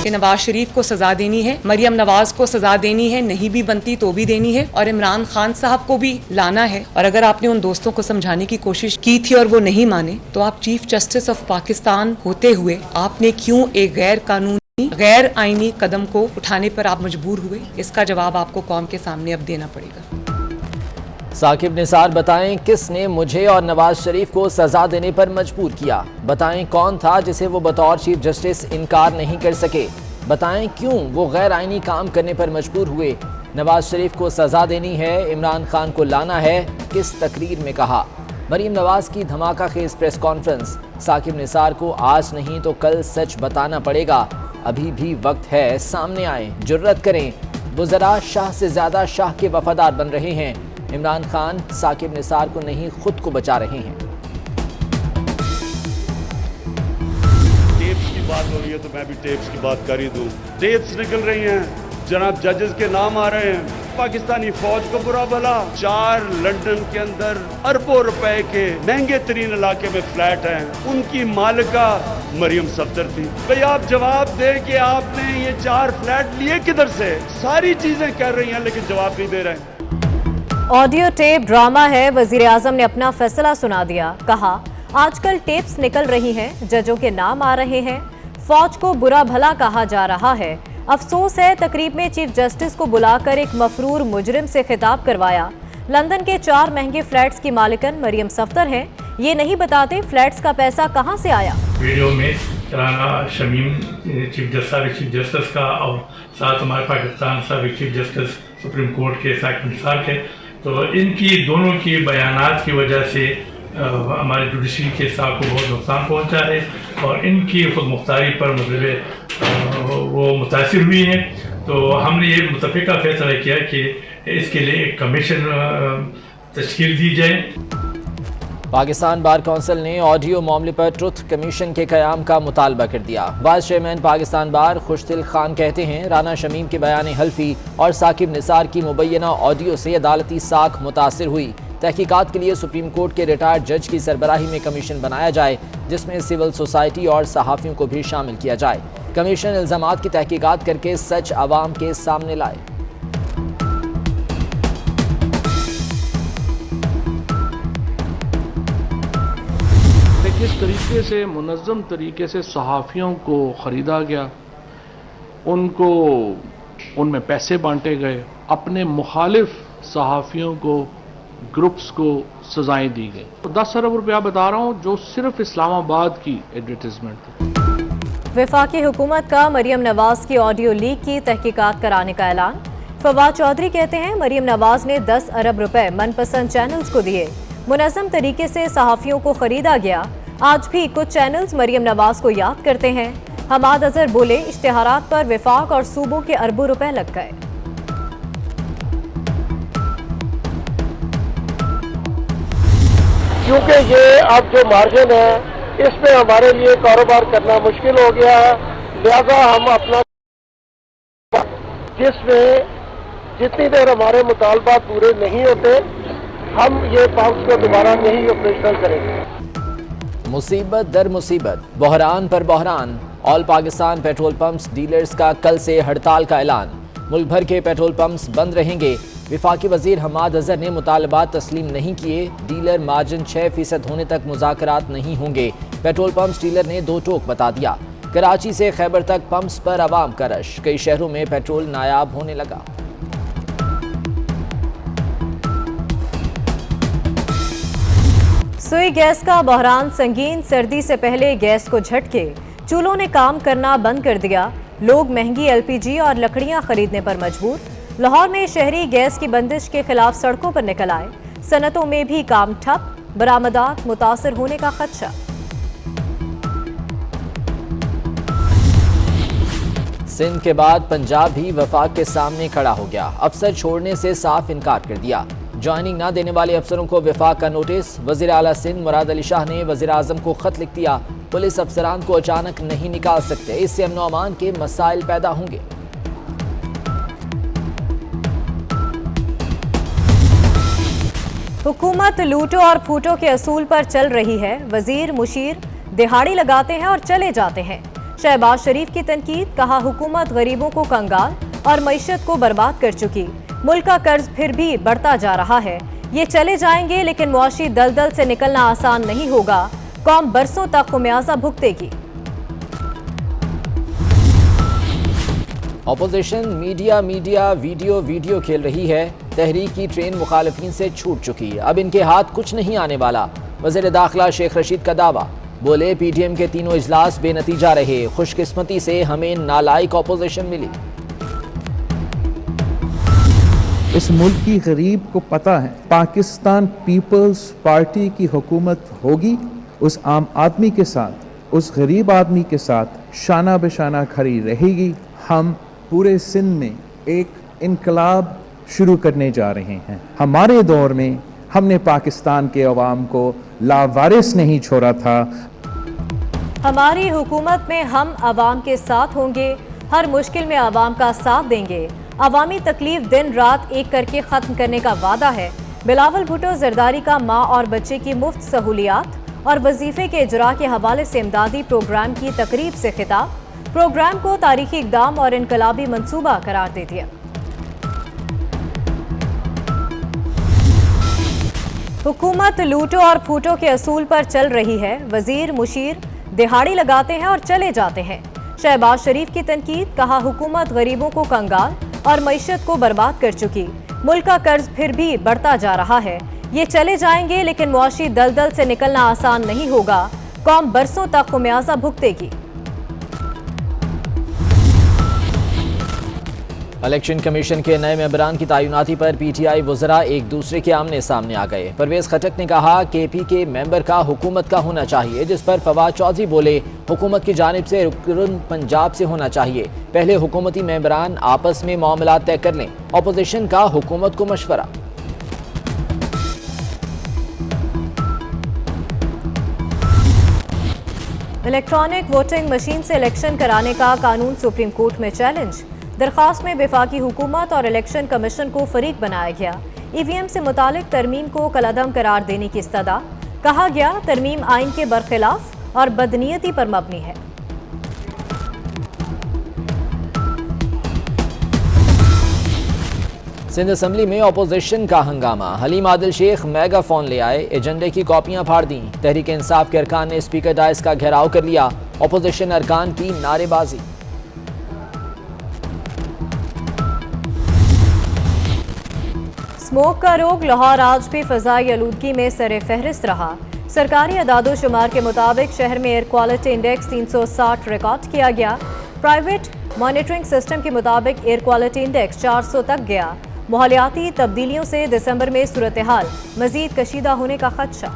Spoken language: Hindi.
कि नवाज शरीफ को सजा देनी है, मरियम नवाज को सजा देनी है, नहीं भी बनती तो भी देनी है, और इमरान खान साहब को भी लाना है। और अगर आपने उन दोस्तों को समझाने की कोशिश की थी और वो नहीं माने, तो आप चीफ जस्टिस ऑफ पाकिस्तान होते हुए आपने क्यों एक गैर कानूनी, गैर आईनी कदम को उठाने पर आप मजबूर हुए? इसका जवाब आपको कौम के सामने अब देना पड़ेगा। साकिब निसार, बताएं किसने मुझे और नवाज शरीफ को सजा देने पर मजबूर किया? बताएं कौन था जिसे वो बतौर चीफ जस्टिस इनकार नहीं कर सके? बताएं क्यों वो गैर आईनी काम करने पर मजबूर हुए? नवाज शरीफ को सजा देनी है, इमरान खान को लाना है, किस तकरीर में कहा? मरीम नवाज की धमाका खेज प्रेस कॉन्फ्रेंस। साकिब निसार को आज नहीं तो कल सच बताना पड़ेगा। अभी भी वक्त है, सामने आए, जुर्रत करें। वो जरा शाह से ज्यादा शाह के वफादार बन रहे हैं। इमरान खान साकिब निसार को नहीं, खुद को बचा रहे हैं। टेप्स की बात हो रही है तो मैं भी टेप्स की बात कर ही दूं। टेप्स निकल रही हैं, जनाब जजेस के नाम आ रहे हैं। पाकिस्तानी फौज को बुरा भला 4 लंदन के अंदर अरबों रुपए के महंगे तरीन इलाके में फ्लैट हैं, उनकी मालिका मरियम सफदर थी। भाई आप जवाब दें कि आपने ये 4 फ्लैट लिए किधर से? सारी चीजें कर रही हैं लेकिन जवाब नहीं दे रहे हैं। ऑडियो टेप ड्रामा है। वजीर आजम ने अपना फैसला सुना दिया। कहा आजकल टेप्स निकल रही हैं, जजों के नाम आ रहे हैं, फौज को बुरा भला कहा जा रहा है। अफसोस है तकरीब में चीफ जस्टिस को बुलाकर एक मफरूर मुजरिम से खिताब करवाया। लंदन के 4 महंगे फ्लैट्स की मालिकन मरियम सफदर हैं। ये नहीं बताते फ्लैट्स का पैसा कहां से आया। वीडियो में राना शमीम चीफ जस्टिस का और साथ हमारे पाकिस्तान साबिक चीफ जस्टिस सुप्रीम कोर्ट के साकिब निसार के, तो इनकी दोनों की बयानात की वजह से हमारे जुडिशरी के स्टाफ को बहुत नुकसान पहुंचा है और इनकी खुद मुख्तारी पर मतलब वो मुतासिर हुई हैं। तो हमने ये मुतफ़िका फैसला किया कि इसके लिए एक कमीशन तश्कील दी जाए। पाकिस्तान बार कौंसिल ने ऑडियो मामले पर ट्रुथ कमीशन के क़याम का मुतालबा कर दिया। वाइस चेयरमैन पाकिस्तान बार खुशदिल खान कहते हैं राना शमीम के बयान हल्फी और साकिब निसार की मुबैना ऑडियो से अदालती साख मुतासिर हुई। तहकीकात के लिए सुप्रीम कोर्ट के रिटायर्ड जज की सरबराही में कमीशन बनाया जाए, जिसमें सिविल सोसाइटी और सहाफ़ियों को भी शामिल किया जाए। कमीशन इल्ज़ामात की तहकीकात करके सच आवाम के सामने लाए। किस तरीके से मुनज़्ज़म तरीके से सहाफ़ियों को ख़रीदा गया, उनको उनमें पैसे बांटे गए, अपने मुखालिफ सहाफ़ियों को, ग्रुप्स को सजाएं दी गई। तो 10 अरब रुपया बता रहा हूँ जो सिर्फ इस्लामाबाद की एडवर्टाइजमेंट थी। वफाकी हुकूमत का मरियम नवाज की ऑडियो लीक की तहकीकात कराने का ऐलान। फवाद चौधरी कहते हैं मरियम नवाज ने 10 अरब रुपए मनपसंद चैनल्स को दिए। मुनज़्ज़म तरीके से सहाफ़ियों को खरीदा गया। आज भी कुछ चैनल्स मरियम नवाज को याद करते हैं। हमाद अजहर बोले इश्तिहारात पर विफाक और सूबों के अरबों रुपए लग गए। क्योंकि ये अब जो मार्जिन है इसमें हमारे लिए कारोबार करना मुश्किल हो गया है, लिहाजा हम अपना जिसमें जितनी देर हमारे मुतालबात पूरे नहीं होते हम ये पंप्स को दोबारा नहीं ऑपरेशनल करेंगे। मुसीबत दर मुसीबत, बहरान पर बहरान। All Pakistan petrol pumps dealers का कल से हड़ताल का ऐलान। मुल्क भर के पेट्रोल पंप्स बंद रहेंगे। विफाकी वजीर हमाद अजहर ने मुतालबात तस्लीम नहीं किए। डीलर मार्जिन 6% होने तक मुज़ाकरात नहीं होंगे। पेट्रोल पंप्स डीलर ने 2 टोक बता दिया। कराची से खैबर तक पंप्स पर अवाम का रश। कई शहरों में पेट्रोल नायाब होने लगा। सुई गैस का बहरान संगीन। सर्दी से पहले गैस को झटके, चूल्हों ने काम करना बंद कर दिया। लोग महंगी LPG और लकड़ियां खरीदने पर मजबूर। लाहौर में शहरी गैस की बंदिश के खिलाफ सड़कों पर निकल आए। सनतों में भी काम ठप, बरामदात मुतासर होने का खदशा। सिंध के बाद पंजाब भी वफाक के सामने खड़ा हो गया। अफसर छोड़ने से साफ इनकार कर दिया। ज्वाइनिंग न देने वाले अफसरों को विफाक का नोटिस। वज़ीर आला सिंध मुराद अली शाह ने वज़ीर आज़म को खत लिख दिया। पुलिस अफसरान को अचानक नहीं निकाल सकते, इससे अमन व अमान के मसाइल पैदा होंगे। हुकूमत लूटो और फूटो के असूल पर चल रही है। वजीर मुशीर दिहाड़ी लगाते हैं और चले जाते हैं। शहबाज शरीफ की तनकीद, कहा हुकूमत गरीबों को कंगाल और मईशत को बर्बाद कर चुकी, मुल्क का कर्ज फिर भी बढ़ता जा रहा है, ये चले जाएंगे लेकिन मुआशी दलदल से निकलना आसान नहीं होगा, कौम बरसों तक खुमियाजा भुगतेगी। ऑपोजिशन मीडिया वीडियो खेल रही है, तहरीक की ट्रेन मुखालिफिन से छूट चुकी, अब इनके हाथ कुछ नहीं आने वाला। वज़ीर दाखिला शेख रशीद का दावा, बोले पीटीएम के तीनों इजलास बेनतीजा रहे, खुशकिस्मती से हमें नालायक ऑपोजिशन मिली। इस मुल्क की गरीब को पता है पाकिस्तान पीपल्स पार्टी की हुकूमत होगी, उस आम आदमी के साथ, उस गरीब आदमी के साथ शाना बेशाना खड़ी रहेगी। हम पूरे सिंध में एक इनकलाब शुरू करने जा रहे हैं। हमारे दौर में हमने पाकिस्तान के अवाम को लावारिस नहीं छोड़ा था। हमारी हुकूमत में हम अवाम के साथ होंगे, हर मुश्किल में अवाम का साथ देंगे, अवामी तकलीफ दिन रात एक करके ख़त्म करने का वादा है। बिलावल भुट्टो जरदारी का माँ और बच्चे की मुफ्त सहूलियात और वजीफे के इजरा के हवाले से इमदादी प्रोग्राम की तकरीब से खिताब, प्रोग्राम को तारीखी इकदाम और इनकलाबी मंसूबा करार दे दिया। हुकूमत लूटो और फूटो के असूल पर चल रही है, वजीर मुशीर दिहाड़ी लगाते हैं और चले जाते हैं। शहबाज शरीफ की तनकीद, कहा हुकूमत गरीबों को कंगाल और मईशत को बर्बाद कर चुकी, मुल्क का कर्ज फिर भी बढ़ता जा रहा है, ये चले जाएंगे लेकिन मुआशी दलदल से निकलना आसान नहीं होगा, कौम बरसों तक खुमियाजा भुगतेगी। इलेक्शन कमीशन के नए मेंबरान की तैनाती पर पीटीआई वज़रा एक दूसरे के आमने सामने आ गए। परवेज खटक ने कहा केपी के मेंबर का हुकूमत का होना चाहिए, जिस पर फवाद चौधरी बोले हुकूमत की जानिब से रुकन पंजाब से होना चाहिए, पहले हुकूमती मेंबरान आपस में मामला तय कर लें, अपोजिशन का हुकूमत को मशवरा। इलेक्ट्रॉनिक वोटिंग मशीन से इलेक्शन कराने का कानून सुप्रीम कोर्ट में चैलेंज, दरख्वास्त में वफाकी हुकूमत और इलेक्शन कमीशन को फरीक बनाया गया। ईवीएम से मुतालिक तरमीम को कलअदम करार देने की इस्तदा, कहा गया तरमीम आइन के बरखिलाफ और बदनीयती पर मबनी है। सिंध असम्बली में अपोजिशन का हंगामा, हलीम आदिल शेख मेगाफोन ले आए, एजेंडे की कॉपियां फाड़ दी, तहरीक इंसाफ के अरकान ने स्पीकर डायस का घेराव कर लिया, अपोजिशन अरकान की नारेबाजी। स्मोक का रोग लाहौर आज भी फ़ज़ाई आलूदगी में सरे फहरिस्त रहा। सरकारी अदादोशुमार के मुताबिक शहर में एयर क्वालिटी इंडेक्स 360 रिकॉर्ड किया गया। प्राइवेट मॉनिटरिंग सिस्टम के मुताबिक एयर क्वालिटी इंडेक्स 400 तक गया। माहौलियाती तब्दीलियों से दिसंबर में सूरत हाल मजीद कशीदा होने का खदशा।